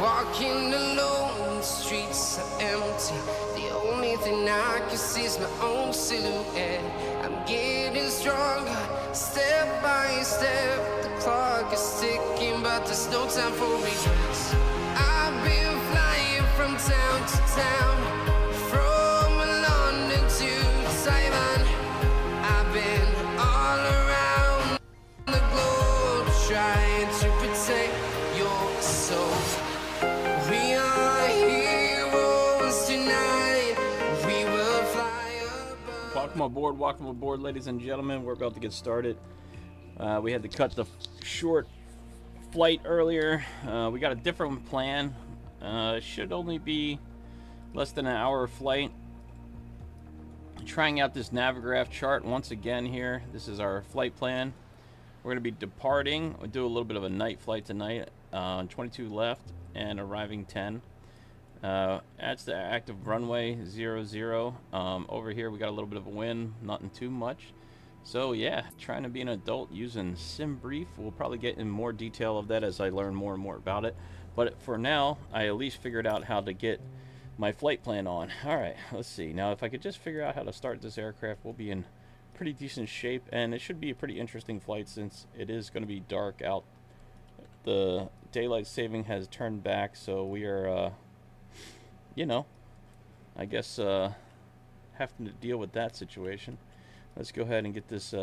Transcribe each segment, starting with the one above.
Walking alone, the streets are empty. The only thing I can see is my own silhouette. I'm getting stronger, step by step. The clock is ticking, but there's no time for regrets. I've been flying from town to town, from London to Taiwan. I've been all around the globe, trying to protect your soul. We are heroes tonight. We will fly above. Welcome aboard, ladies and gentlemen. We're about to get started. We had to cut the short flight earlier. We got a different plan. It should only be less than an hour flight. Trying out this Navigraph chart once again here. This is our flight plan. We're going to be departing. We'll do a little bit of a night flight tonight. 22 left and arriving 10. That's the active runway 00. Over here we got a little bit of a wind, nothing too much. So yeah, trying to be an adult using SimBrief. We'll probably get in more detail of that as I learn more and more about it. But for now, I at least figured out how to get my flight plan on. Alright, let's see. Now if I could just figure out how to start this aircraft, we'll be in pretty decent shape. And it should be a pretty interesting flight since it is going to be dark out. The daylight saving has turned back, so we are, you know, I guess having to deal with that situation. Let's go ahead and get this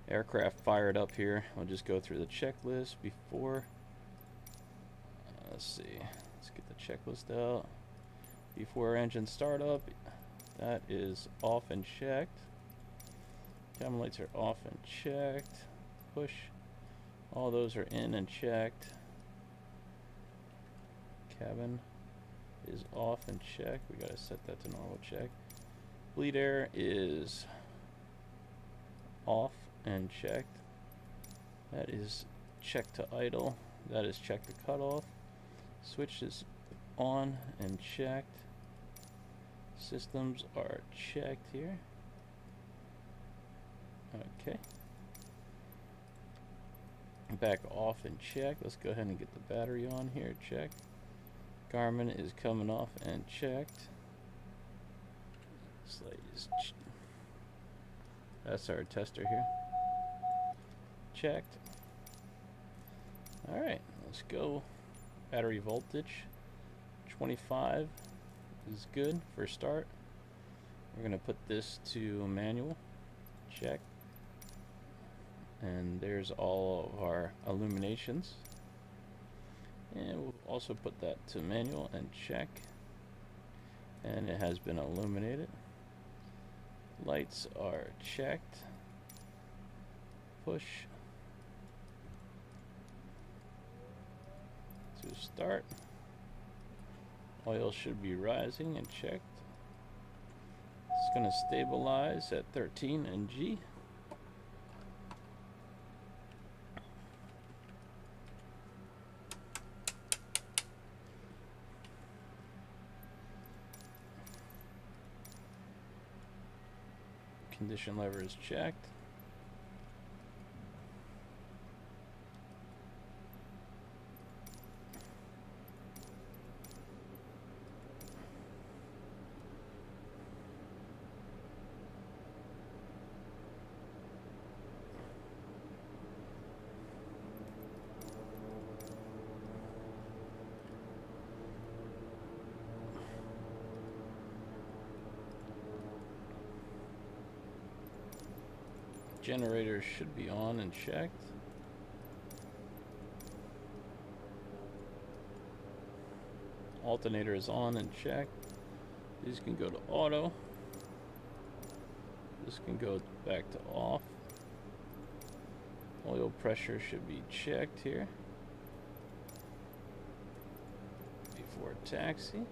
aircraft fired up here. I'll just go through the checklist before. Let's see. Let's get the checklist out. Before engine startup, that is off and checked. Cabin lights are off and checked. Push. All those are in and checked. Cabin is off and checked. We gotta set that to normal check. Bleed air is off and checked. That is checked to idle. That is checked to cutoff. Switch is on and checked. Systems are checked here. Okay. Back off and check. Let's go ahead and get the battery on here. Check. Garmin is coming off and checked. Slate is that's our tester here. Checked. Alright, let's go. Battery voltage 25 is good for start. We're going to put this to manual. Check. And there's all of our illuminations. And we'll also put that to manual and check. And it has been illuminated. Lights are checked. Push to start. Oil should be rising and checked. It's going to stabilize at 13 ng. Condition lever is checked. Generator should be on and checked. Alternator is on and checked. These can go to auto. This can go back to off. Oil pressure should be checked here before taxi.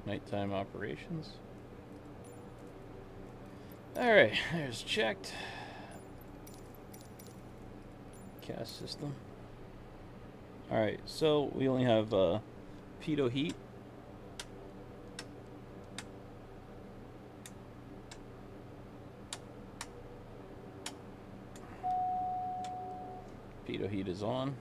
Nighttime operations. Alright, there's checked. cast system. Alright, so we only have pitot heat. Pitot heat is on.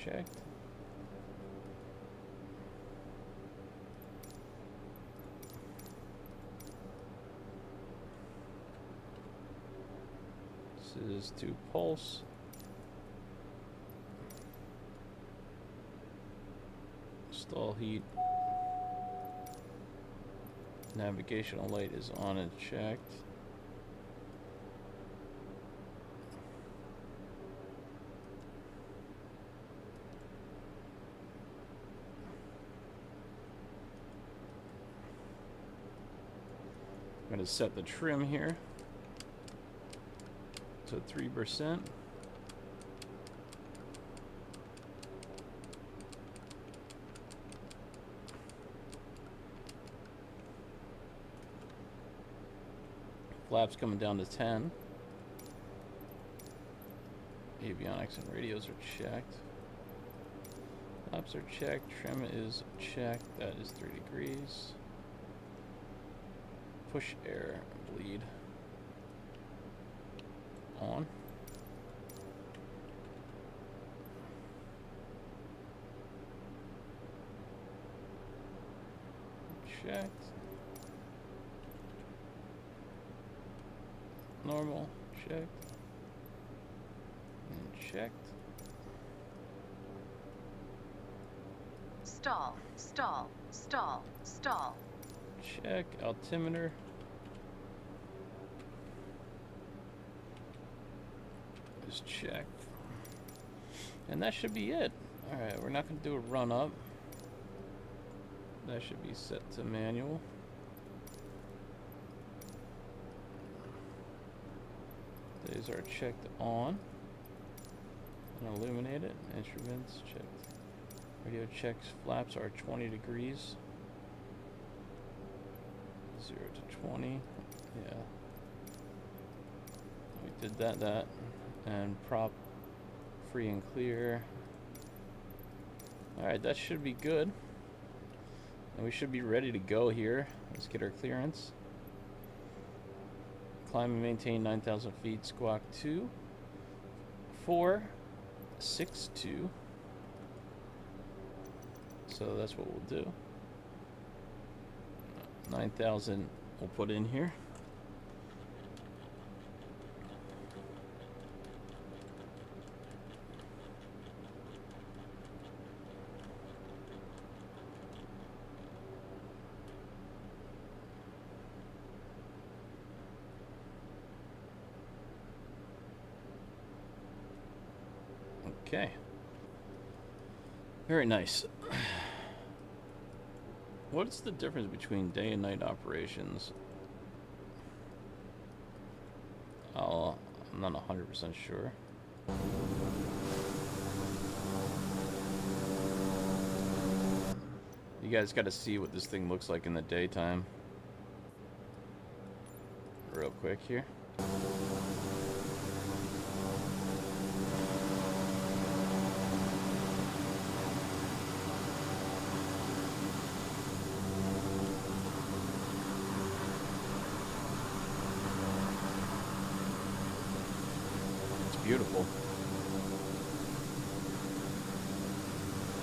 Checked. This is to pulse. Stall heat. Navigational light is on and checked. I'm going to set the trim here to 3%. Flaps coming down to 10. Avionics and radios are checked. Flaps are checked. Trim is checked. That is 3 degrees. Push air bleed on. Checked. Normal, checked. And checked. Stall, stall, stall, stall. Check. Altimeter. Is checked. And that should be it. Alright, we're not going to do a run up. That should be set to manual. These are checked on. And illuminated. Instruments checked. Radio checks. Flaps are 20 degrees. 0 to 20. Yeah. We did that. And prop free and clear. Alright, that should be good. And we should be ready to go here. Let's get our clearance. Climb and maintain 9,000 feet. Squawk 2. 4. 6. 2. So that's what we'll do. 9,000 we'll put in here. Okay. Very nice. What's the difference between day and night operations? I'm not 100% sure. You guys got to see what this thing looks like in the daytime. Real quick here. Beautiful.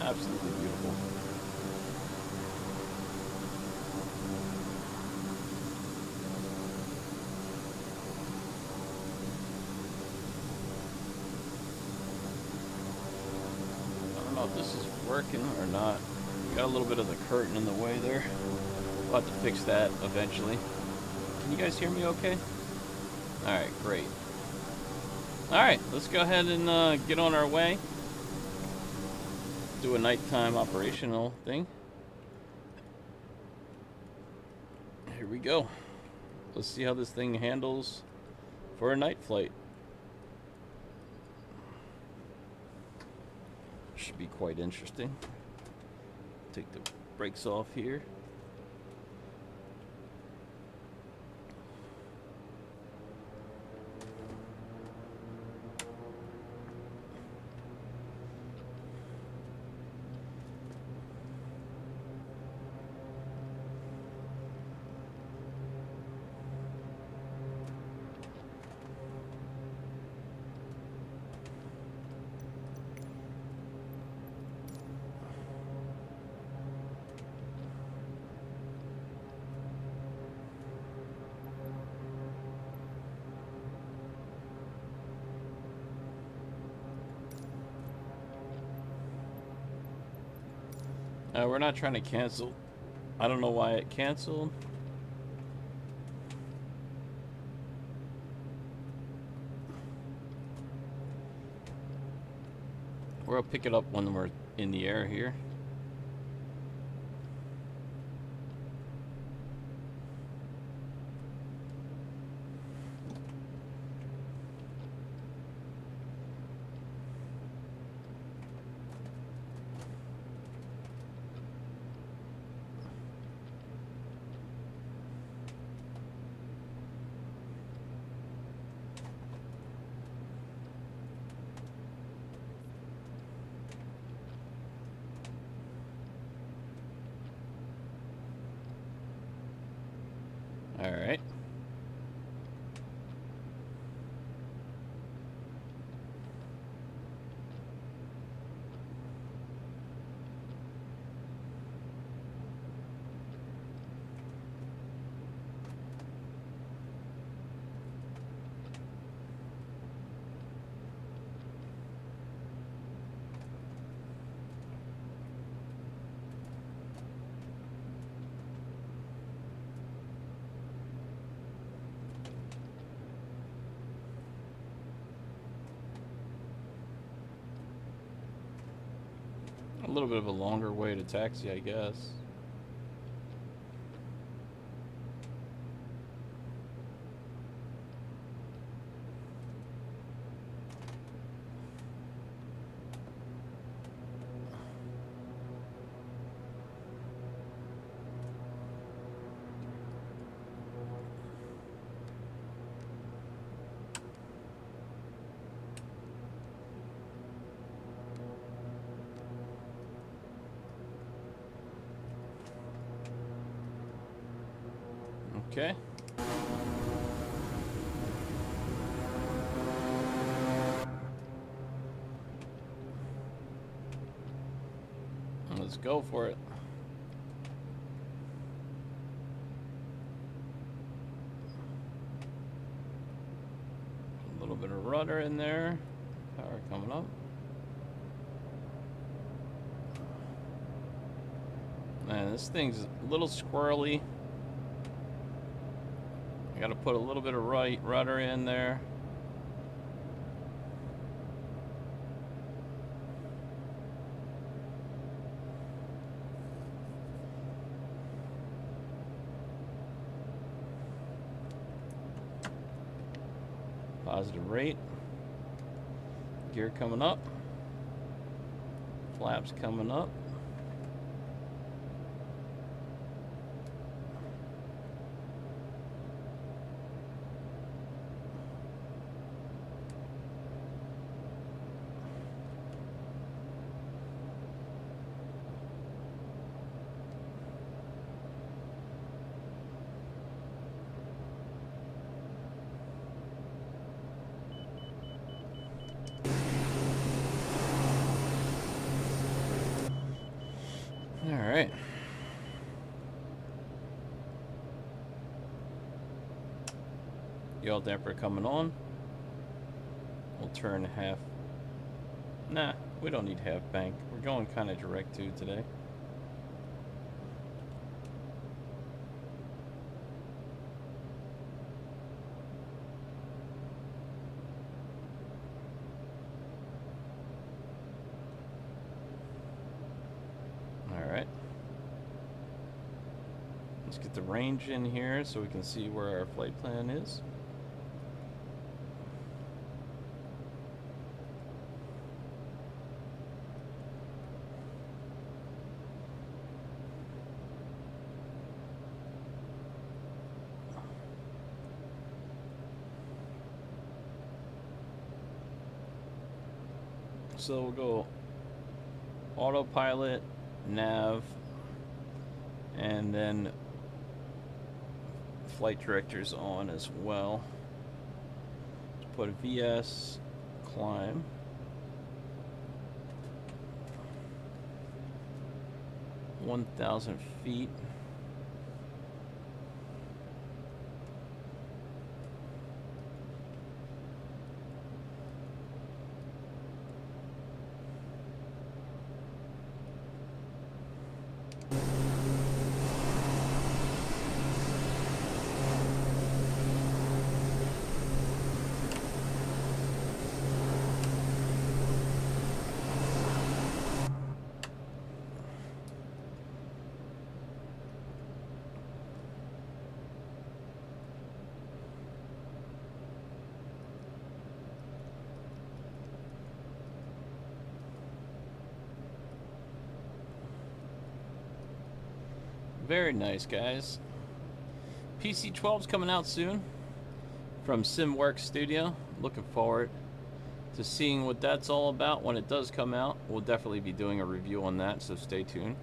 Absolutely beautiful. I don't know if this is working or not. Got a little bit of the curtain in the way there. We'll have to fix that eventually. Can you guys hear me okay? Alright, great. Alright, let's go ahead and get on our way. Do a nighttime operational thing. Here we go. Let's see how this thing handles for a night flight. Should be quite interesting. Take the brakes off here. We're not trying to cancel. I don't know why it canceled. We'll pick it up when we're in the air here. All right. A little bit of a longer way to taxi, I guess. Okay. Let's go for it. A little bit of rudder in there. Power coming up. Man, this thing's a little squirrely. I gotta put a little bit of rudder in there. Positive rate. Gear coming up. Flaps coming up. All right. Yaw damper coming on. We'll turn half. Nah, we don't need half bank. We're going kind of direct to today. Let's get the range in here so we can see where our flight plan is. So we'll go autopilot, nav, and then flight directors on as well. Let's put a VS, climb. (1,000 feet). Very nice, guys. PC-12's coming out soon from SimWorks Studio. Looking forward to seeing what that's all about when it does come out. We'll definitely be doing a review on that, so stay tuned.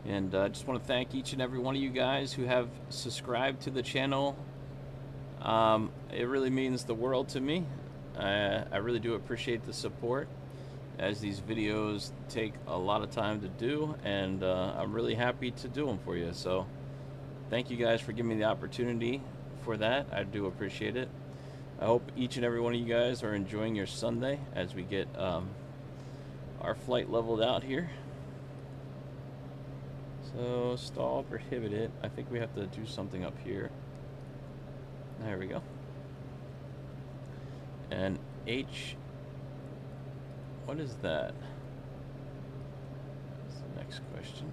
And I just want to thank each and every one of you guys who have subscribed to the channel. It really means the world to me. I really do appreciate the support, as these videos take a lot of time to do, and I'm really happy to do them for you. So thank you guys for giving me the opportunity for that. I do appreciate it. I hope each and every one of you guys are enjoying your Sunday as we get our flight leveled out here. So stall prohibited. I think we have to do something up here. There we go. And H, what is that? That's the next question.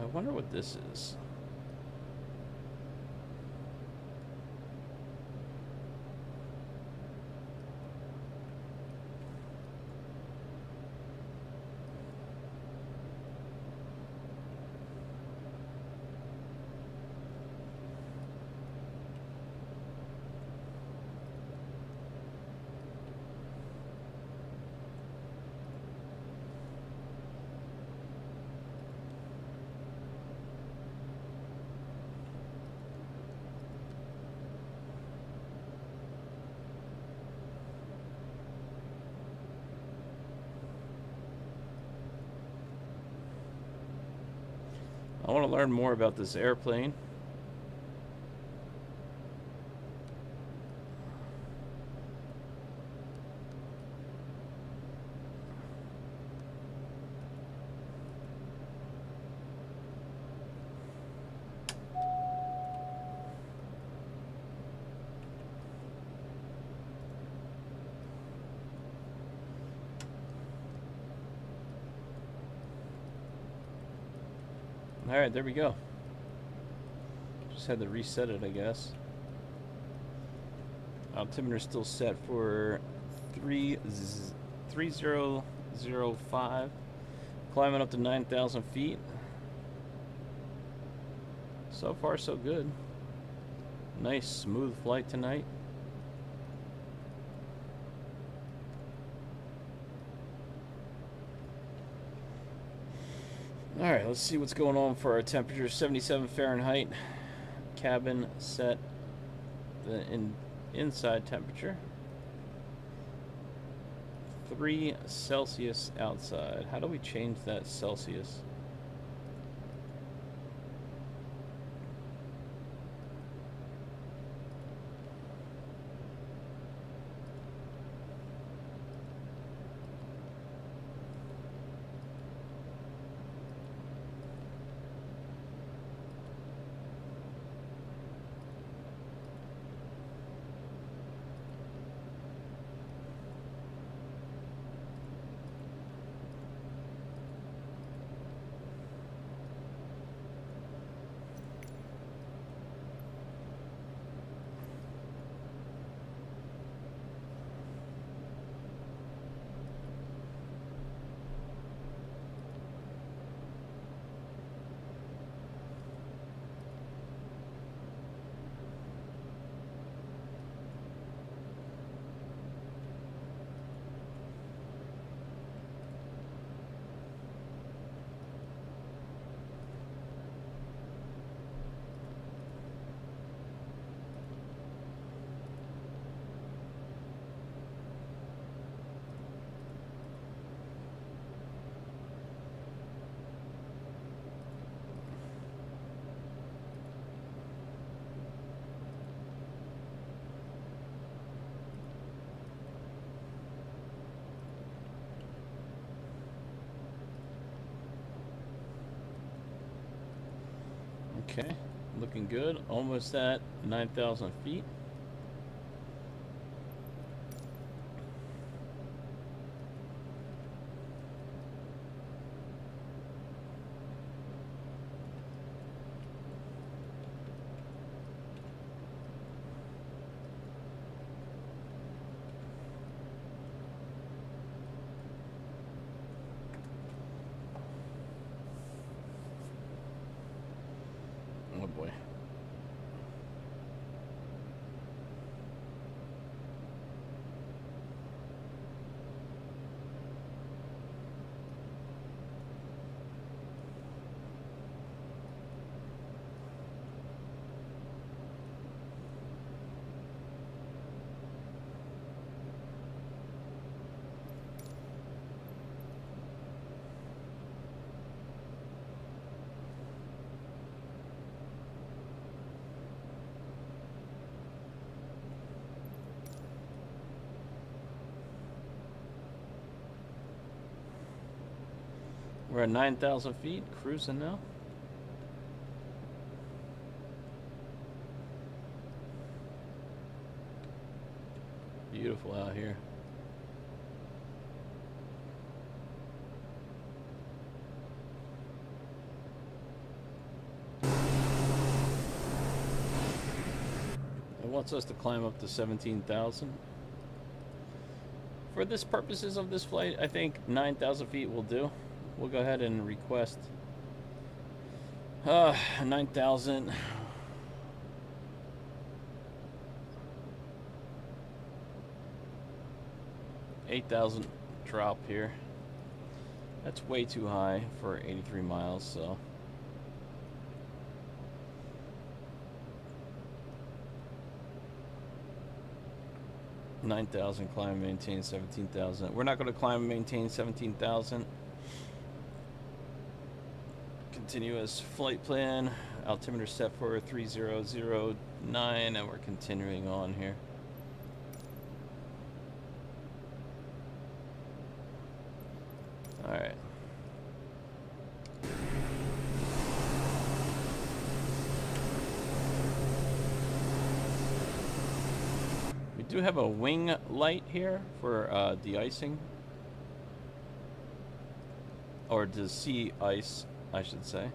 I wonder what this is. I want to learn more about this airplane. Alright, there we go. Just had to reset it, I guess. Altimeter still set for 3005. Climbing up to 9,000 feet. So far, so good. Nice, smooth flight tonight. Alright, let's see what's going on for our temperature. 77 Fahrenheit. Cabin set the inside temperature. 3 Celsius outside. How do we change that Celsius? Okay, looking good. Almost at 9,000 feet. We're at 9,000 feet, cruising now. Beautiful out here. It wants us to climb up to 17,000. For this purposes of this flight, I think 9,000 feet will do. We'll go ahead and request 9,000. 8,000 drop here. That's way too high for 83 miles, so. $9,000 climb and maintain 17,000. We're not going to climb and maintain 17,000. Continuous flight plan. Altimeter set for 3009, and we're continuing on here. All right. We do have a wing light here for de-icing, or to see ice, I should say.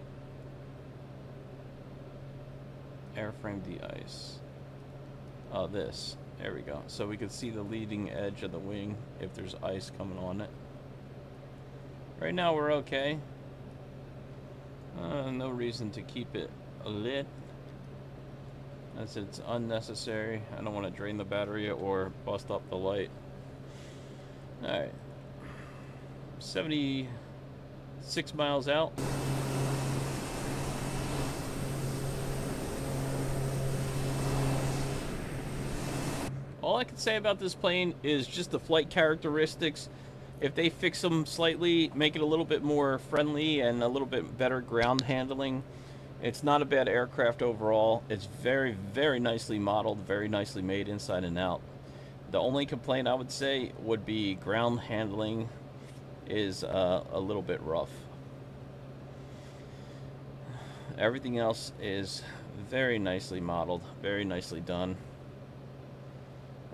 Airframe de-ice. Oh, this. There we go. So we could see the leading edge of the wing if there's ice coming on it. Right now we're okay. No reason to keep it lit. As it's unnecessary. I don't want to drain the battery or bust up the light. Alright. 76 miles out. All I can say about this plane is just the flight characteristics. If they fix them slightly, make it a little bit more friendly and a little bit better ground handling, it's not a bad aircraft overall. It's very, very nicely modeled, very nicely made inside and out. The only complaint I would say would be ground handling is a little bit rough. Everything else is very nicely modeled, very nicely done.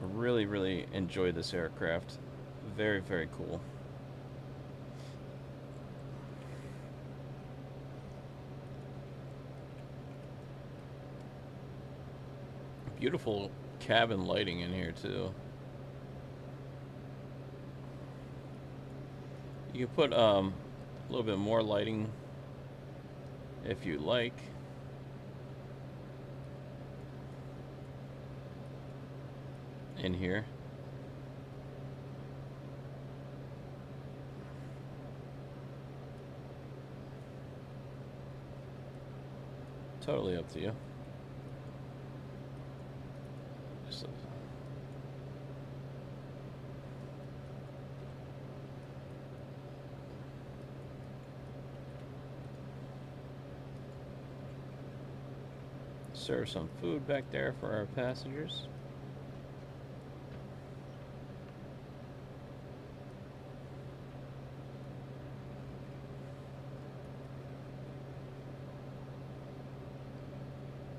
I really, really enjoy this aircraft. Very, very cool. Beautiful cabin lighting in here too. You can put a little bit more lighting if you like. In here. Totally up to you. Just serve some food back there for our passengers.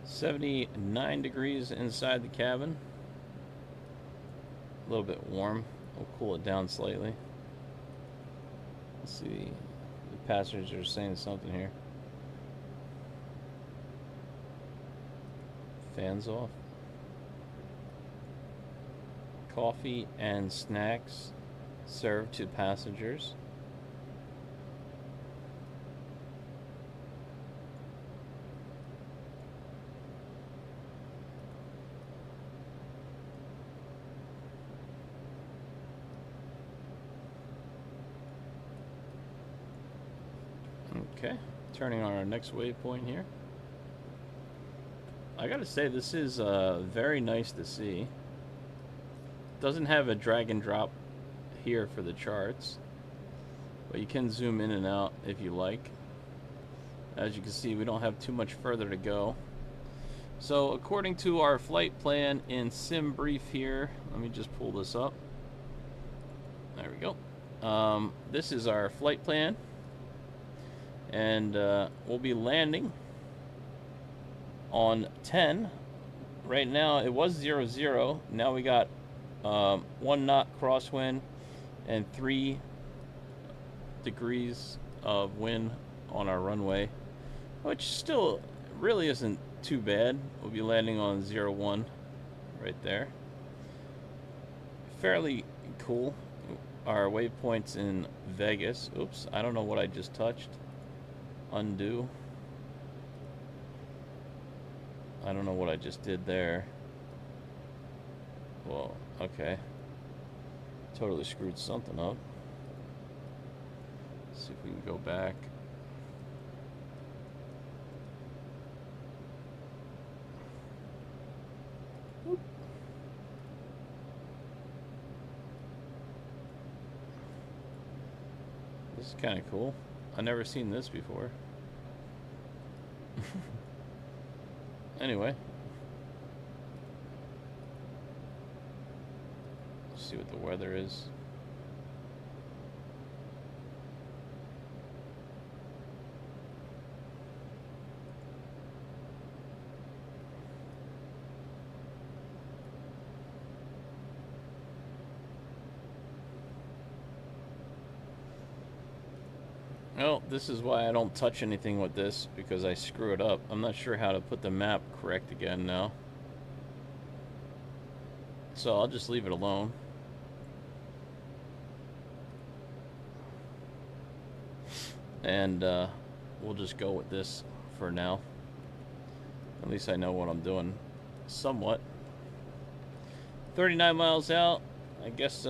.79 degrees inside the cabin. A little bit warm. We'll cool it down slightly. Let's see. The passengers are saying something here. Fans off. Coffee and snacks served to passengers. Okay, turning on our next waypoint here. I gotta say, this is very nice to see. Doesn't have a drag and drop here for the charts, but you can zoom in and out if you like. As you can see, we don't have too much further to go. So according to our flight plan in sim brief here, let me just pull this up. There we go. This is our flight plan. And we'll be landing on 10. Right now it was 0-0. Now we got 1 knot crosswind and 3 degrees of wind on our runway, which still really isn't too bad. We'll be landing on 0-1 right there. Fairly cool. Our waypoints in Vegas. Oops, I don't know what I just touched. Undo. I don't know what I just did there. Well, okay. Totally screwed something up. Let's see if we can go back. Whoop. This is kind of cool. I've never seen this before. Anyway. Let's see what the weather is. Well, this is why I don't touch anything with this, because I screw it up. I'm not sure how to put the map correct again now. So I'll just leave it alone. And we'll just go with this for now. At least I know what I'm doing somewhat. 39 miles out. I guess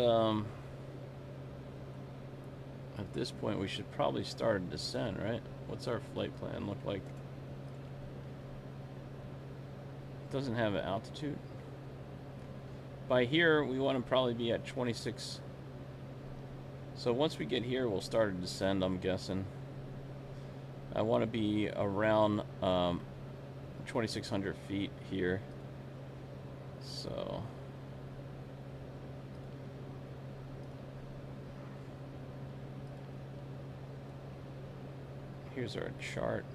at this point we should probably start a descent, right? What's our flight plan look like? It doesn't have an altitude. By here we want to probably be at 26. So once we get here we'll start a descent, I'm guessing. I want to be around 2,600 feet here. So here's our chart.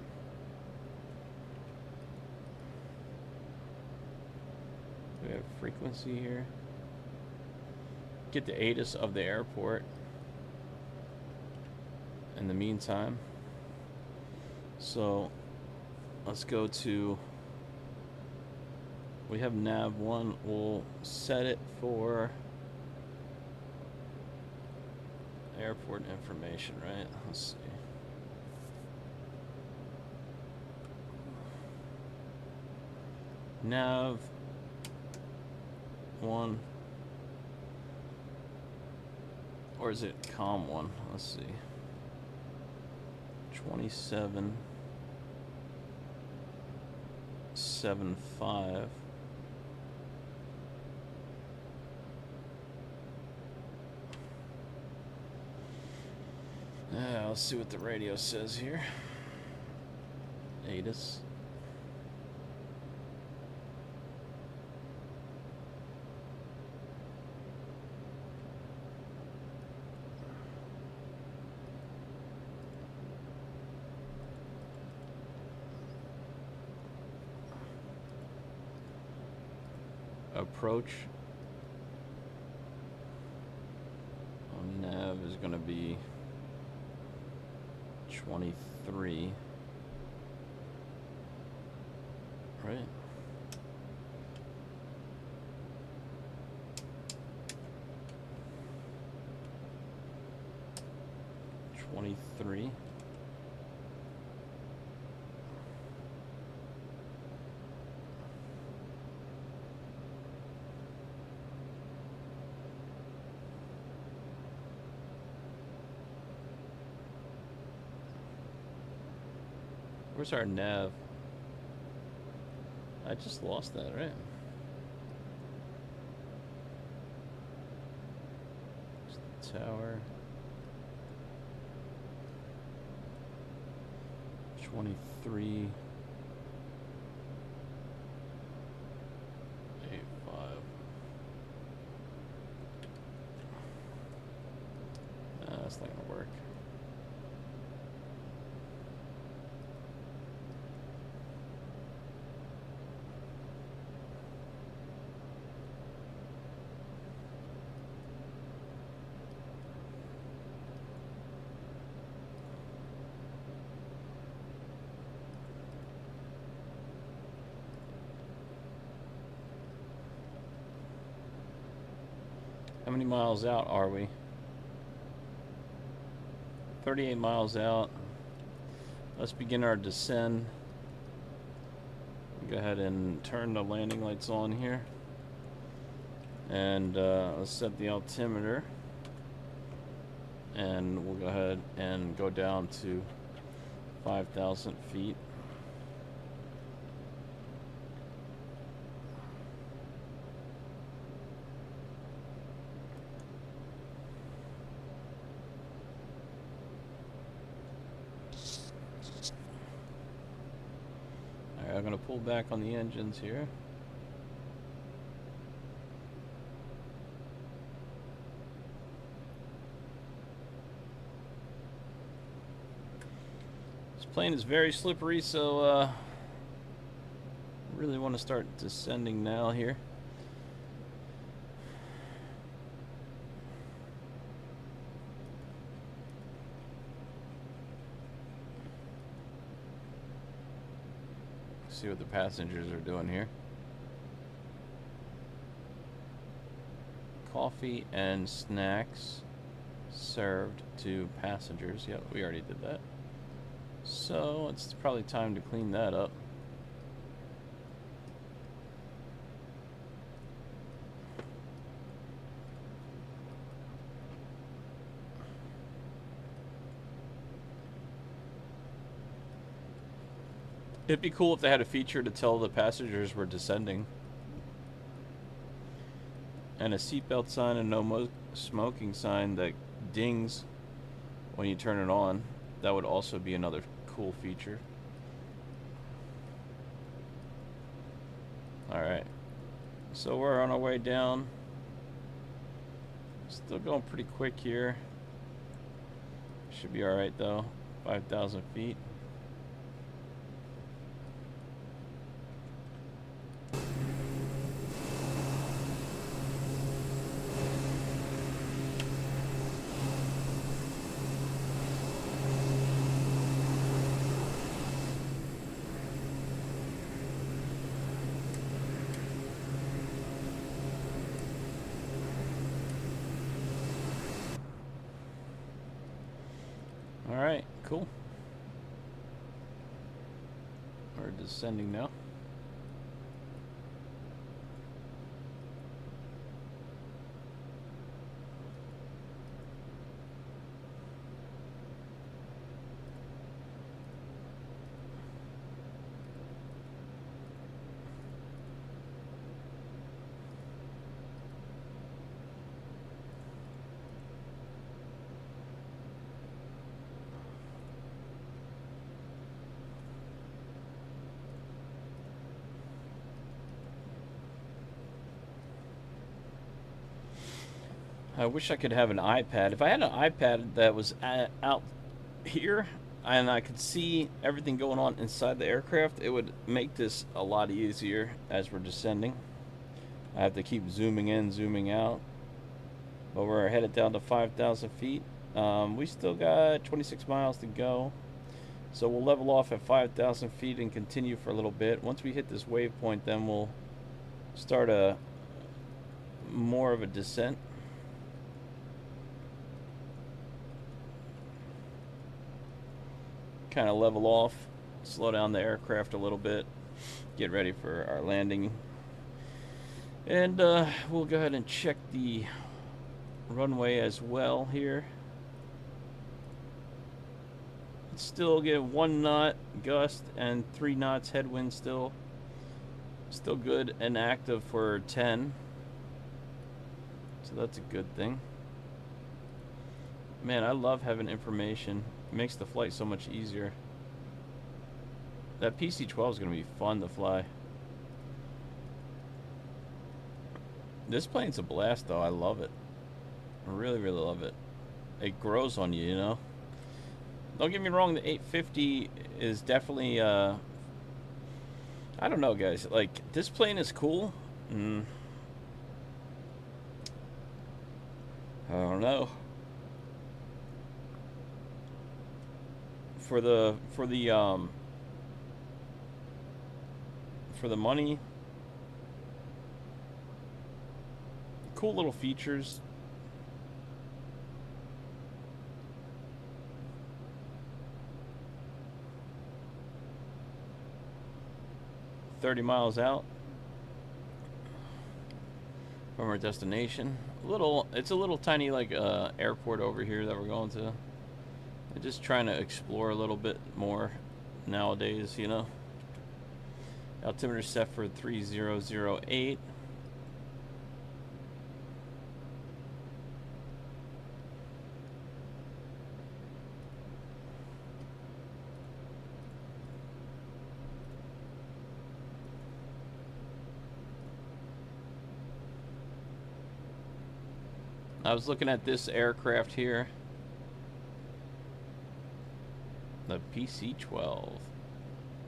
We have frequency here. Get the ATIS of the airport in the meantime. So let's go to, we have nav 1. We'll set it for airport information, right? Let's see. Nav 1, or is it com 1? Let's see. 2775. Yeah, let's see what the radio says here. ATIS. Approach on nav is going to be 23, right? $23. Where's our nav? I just lost that, right? Tower. 23. 85. That's not gonna work. many miles out are we? 38 miles out. Let's begin our descent. Go ahead and turn the landing lights on here. And let's set the altimeter. And we'll go ahead and go down to 5,000 feet. Alright, I'm going to pull back on the engines here. Plane is very slippery, so really want to start descending now here. See what the passengers are doing here. Coffee and snacks served to passengers. Yep, we already did that. So it's probably time to clean that up. It'd be cool if they had a feature to tell the passengers we're descending. And a seatbelt sign and no smoking sign that dings when you turn it on. That would also be another cool feature. Alright. So we're on our way down. Still going pretty quick here. Should be alright though. 5,000 feet. Alright, cool. We're descending now. I wish I could have an iPad. If I had an iPad that was out here and I could see everything going on inside the aircraft, it would make this a lot easier as we're descending. I have to keep zooming in, zooming out. But we're headed down to 5,000 feet. We still got 26 miles to go. So we'll level off at 5,000 feet and continue for a little bit. Once we hit this waypoint, then we'll start more of a descent. Kind of level off, slow down the aircraft a little bit, get ready for our landing. And we'll go ahead and check the runway as well here. Still get 1 knot gust and 3 knots headwind still good and active for 10. So that's a good thing. Man, I love having information. It makes the flight so much easier. That PC-12 is going to be fun to fly. This plane's a blast though. I love it. I really, really love it. It grows on you, you know. Don't get me wrong, the 850 is definitely I don't know, guys. Like, this plane is cool. I don't know. For the money, cool little features, 30 miles out from our destination. It's a little tiny like airport over here that we're going to. I'm just trying to explore a little bit more nowadays, you know. Altimeter set for 3008. I was looking at this aircraft here, the PC-12.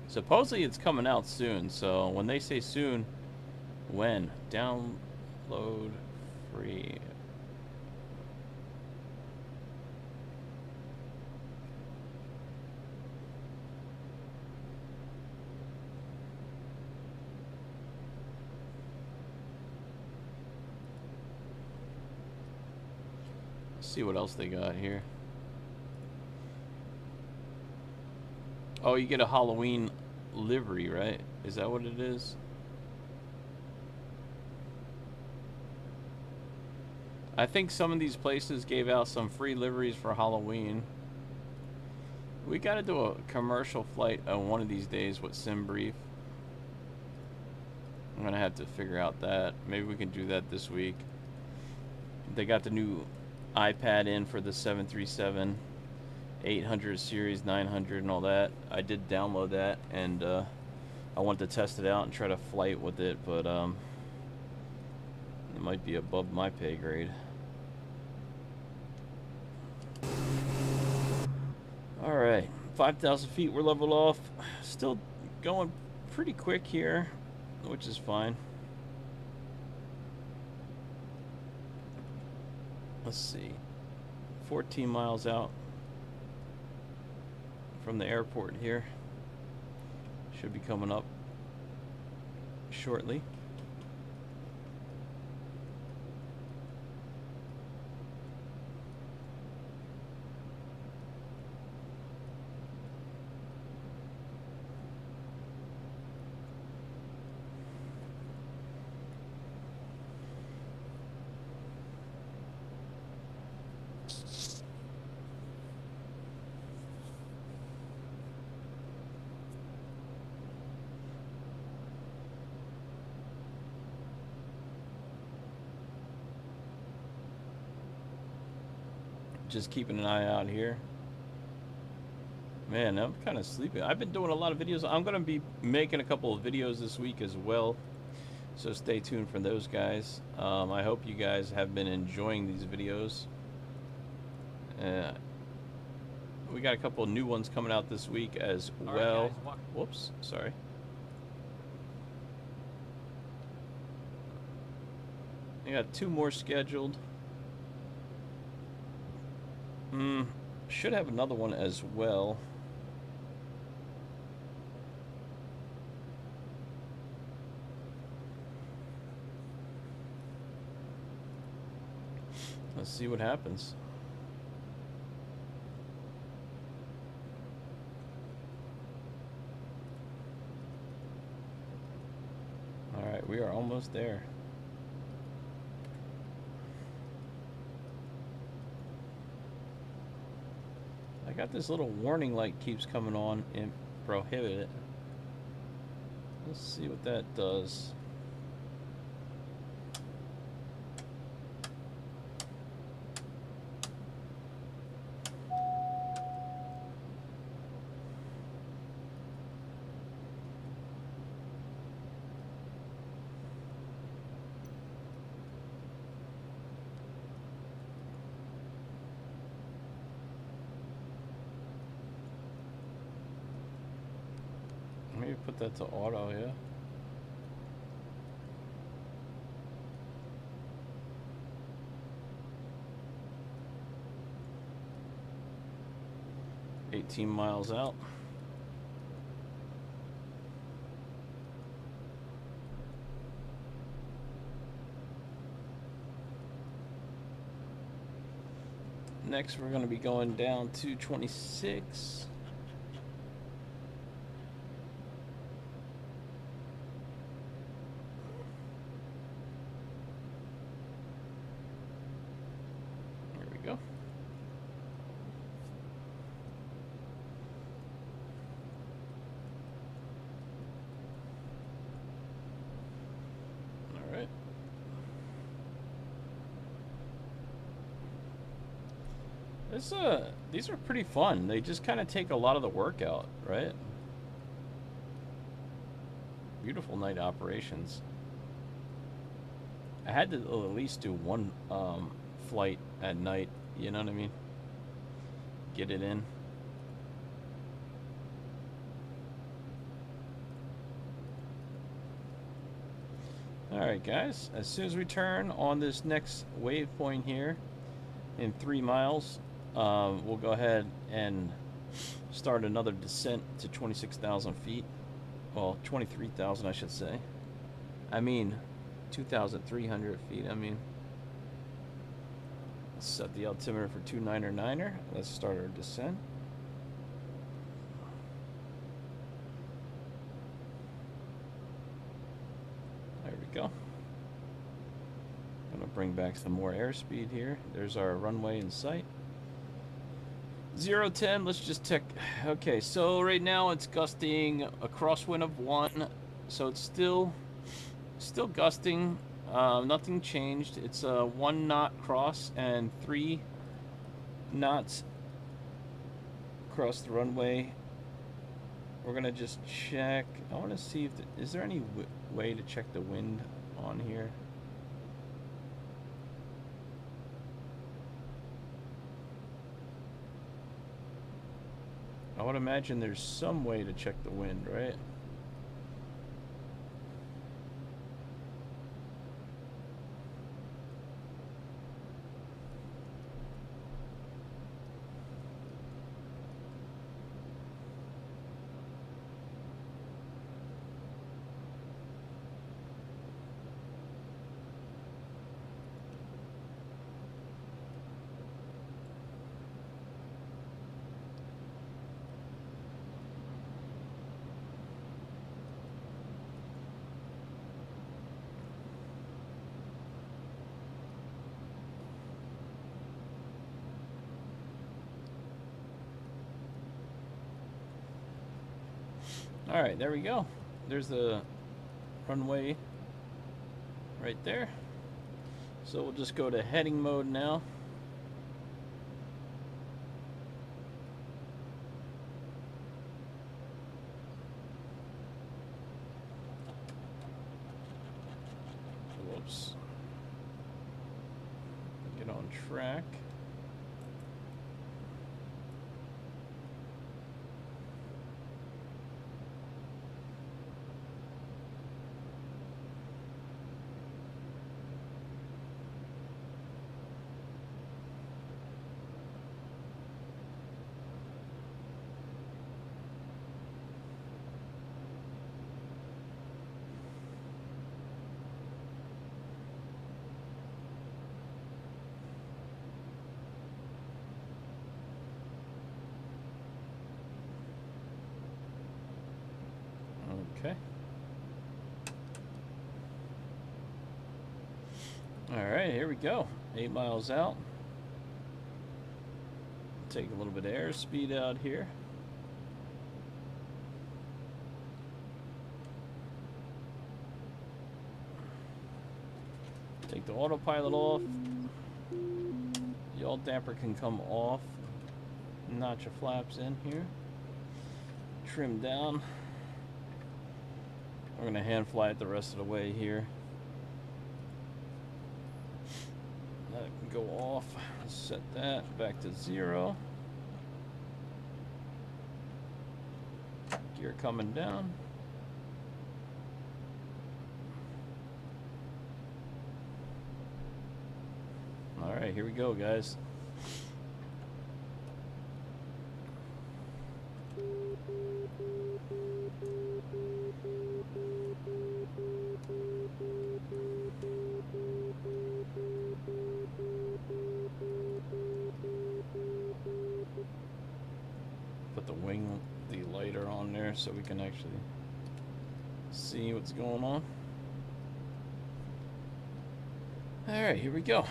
Supposedly it's coming out soon, so when they say soon, when? Download free. See what else they got here. Oh, you get a Halloween livery, right? Is that what it is? I think some of these places gave out some free liveries for Halloween. We gotta do a commercial flight on one of these days with SimBrief. I'm gonna have to figure out that. Maybe we can do that this week. They got the new iPad in for the 737 800 series, 900 and all that. I did download that, and I wanted to test it out and try to flight with it, but it might be above my pay grade. Alright, 5,000 feet, we're leveled off. Still going pretty quick here, which is fine. Let's see, 14 miles out from the airport here. Should be coming up shortly. Just keeping an eye out here. Man, I'm kind of sleepy. I've been doing a lot of videos. I'm going to be making a couple of videos this week as well, so stay tuned for those guys. I hope you guys have been enjoying these videos. We got a couple of new ones coming out this week as well. Guys, whoops, sorry. I got 2 more scheduled. Should have another one as well. Let's see what happens. All right, we are almost there. I got this little warning light keeps coming on and prohibited. Let's see what that does. Maybe put that to auto, yeah. $18 miles out. Next, we're going to be going down to 26. These are pretty fun. They just kind of take a lot of the work out, right? Beautiful night operations. I had to at least do one flight at night, you know what I mean? Get it in. Alright guys, as soon as we turn on this next waypoint here in 3 miles, we'll go ahead and start another descent to 26,000 feet. Well, 23,000 I should say. I mean, 2,300 feet, I mean. Let's set the altimeter for 299er. Let's start our descent. There we go. Gonna bring back some more airspeed here. There's our runway in sight. 0-10, let's just check. Okay, so right now it's gusting a crosswind of 1, so it's still gusting. Nothing changed. It's a 1 knot cross and 3 knots across the runway. We're gonna just check. I want to see if is there any way to check the wind on here. I would imagine there's some way to check the wind, right? Alright, there we go. There's the runway right there. So we'll just go to heading mode now. Whoops. Get on track. Okay. Alright, here we go. 8 miles out. Take a little bit of airspeed out here. Take the autopilot off. Yaw damper can come off. Notch your flaps in here. Trim down. We're going to hand fly it the rest of the way here. That can go off. Set that back to 0. Gear coming down. Alright, here we go, guys. Put the wing, the lighter on there so we can actually see what's going on. Alright, here we go.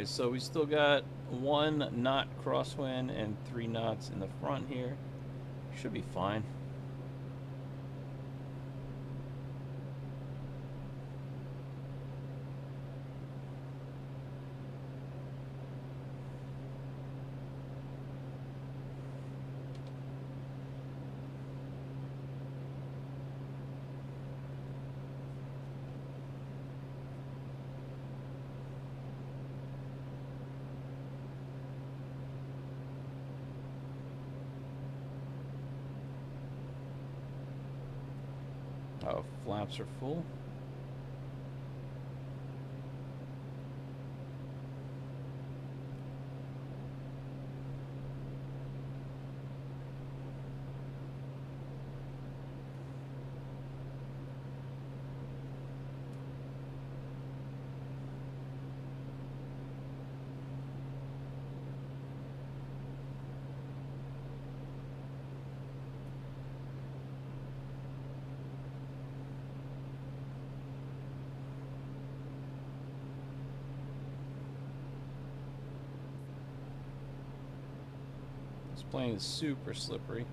so we still got 1 knot crosswind and 3 knots in the front here. Should be fine. Oh, flaps are full. This plane is super slippery.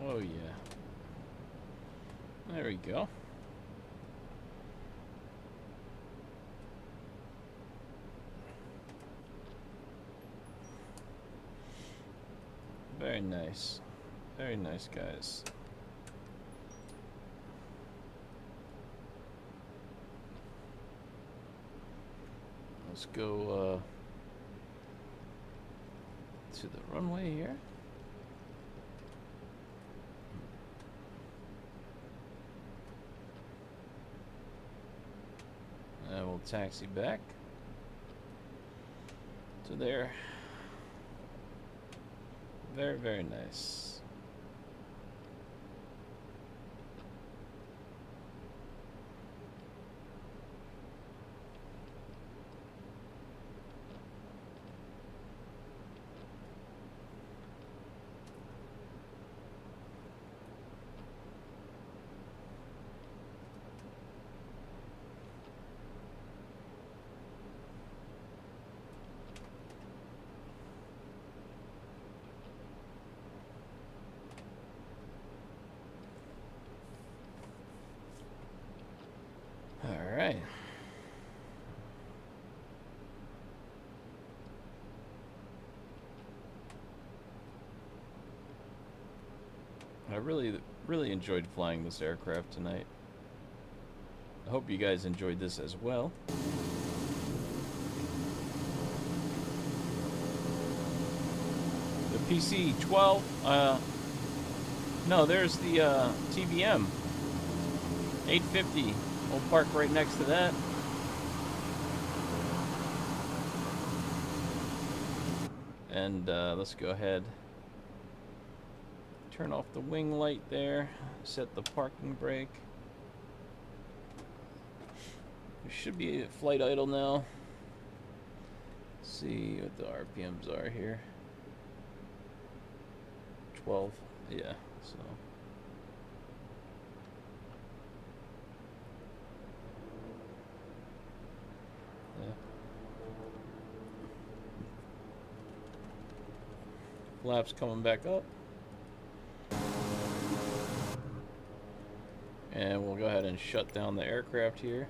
Oh yeah. There we go. Very nice. Very nice, guys. Let's go to the runway here. And we'll taxi back to there. Very, very nice. All right. I really enjoyed flying this aircraft tonight. I hope you guys enjoyed this as well. The PC-12, no, there's the TBM 850. We'll park right next to that. And let's go ahead. Turn off the wing light there. Set the parking brake. We should be at flight idle now. Let's see what the RPMs are here. 12. Yeah, so. Yeah. Flaps coming back up. And we'll go ahead and shut down the aircraft here.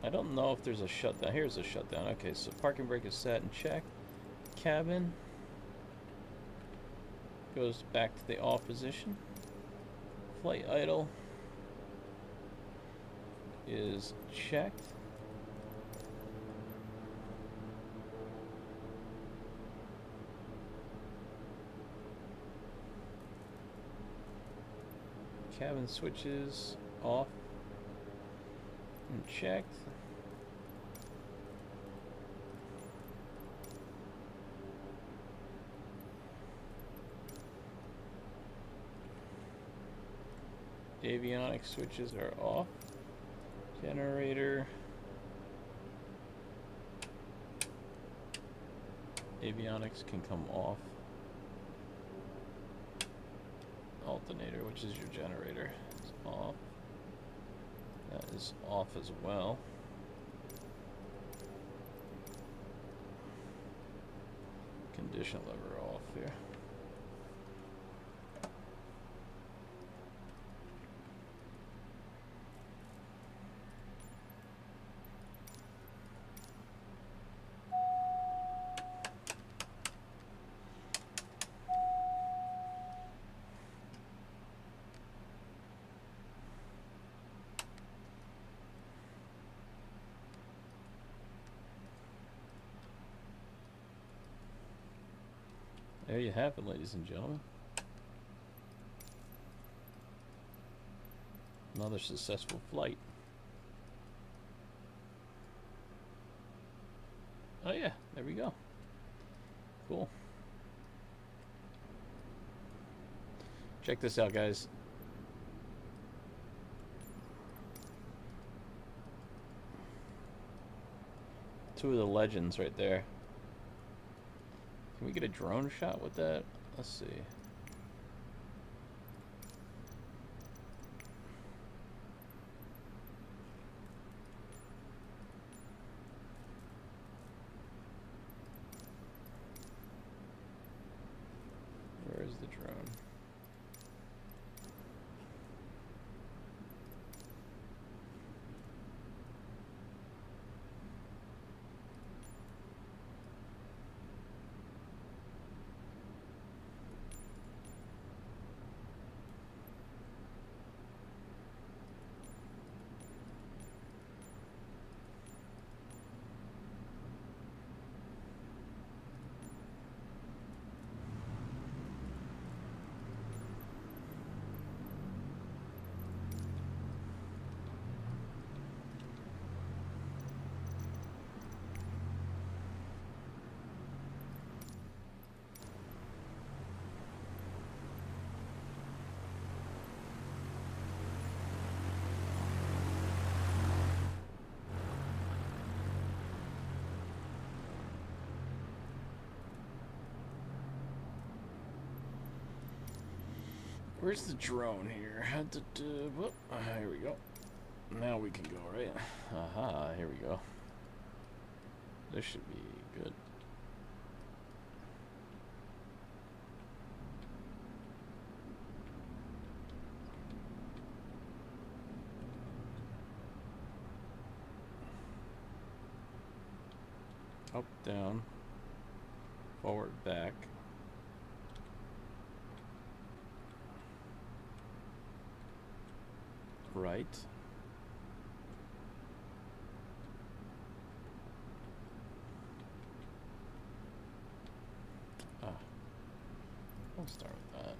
I don't know if there's a shutdown. Here's a shutdown. Okay, so parking brake is set and checked. Cabin goes back to the off position. Flight idle is checked. cabin switches off and checked. Avionics switches are off. Generator. Avionics can come off. Alternator, which is your generator, is off. That is off as well. Condition lever off here. There you have it, ladies and gentlemen. Another successful flight. Oh yeah, there we go. Cool. Check this out, guys. Two of the legends right there. Can we get a drone shot with that? Let's see. Where is the drone? Where's the drone here? Whoop, here we go. Now we can go, right? Aha, here we go. This should be good. Up, down, forward, back. Right. We'll start with that.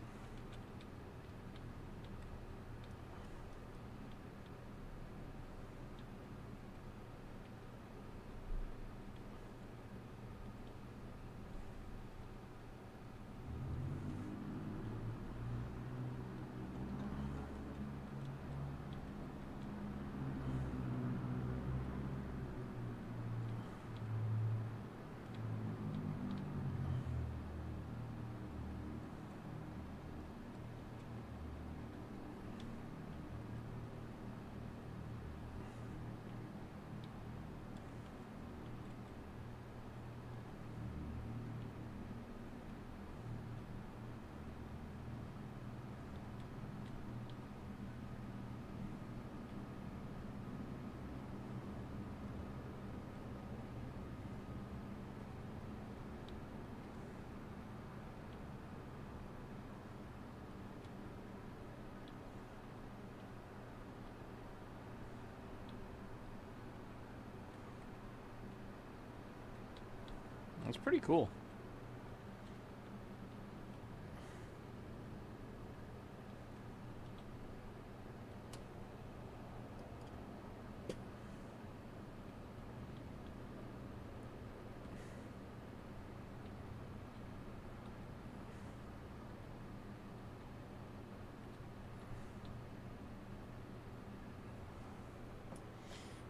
That's pretty cool.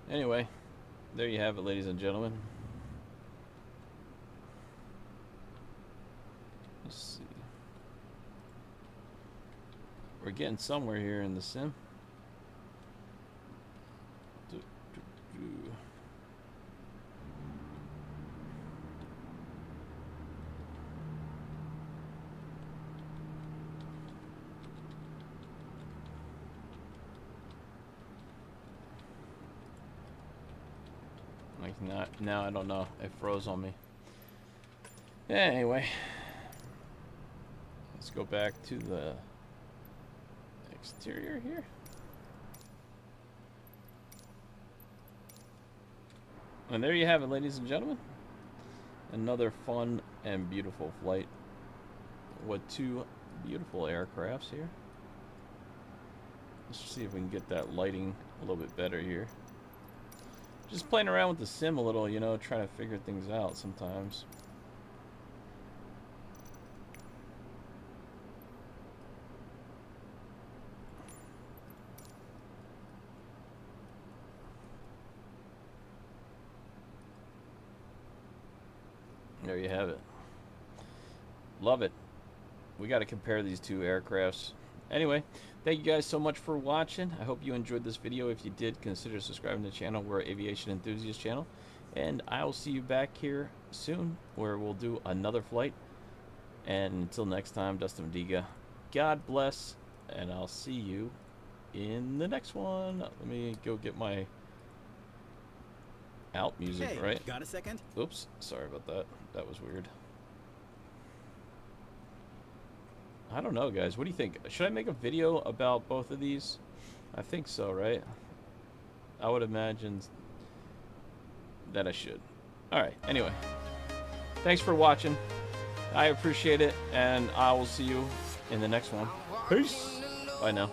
Anyway, there you have it, ladies and gentlemen. Let's see. We're getting somewhere here in the sim. Like now I don't know. It froze on me. Yeah, anyway. Let's go back to the exterior here. And there you have it, ladies and gentlemen. Another fun and beautiful flight with two beautiful aircrafts here. Let's see if we can get that lighting a little bit better here. Just playing around with the sim a little, you know, trying to figure things out sometimes. There you have it. Love it. We got to compare these two aircrafts. Anyway, thank you guys so much for watching. I hope you enjoyed this video. If you did, consider subscribing to the channel. We're an aviation enthusiast channel. And I'll see you back here soon where we'll do another flight. And until next time, Dustin Mediga, God bless. And I'll see you in the next one. Let me go get my out music, Hey, right? got a second? Oops, sorry about that. That was weird. I don't know, guys. What do you think? Should I make a video about both of these? I think so, right? I would imagine that I should. Alright, anyway. Thanks for watching. I appreciate it, and I will see you in the next one. Peace! Bye now.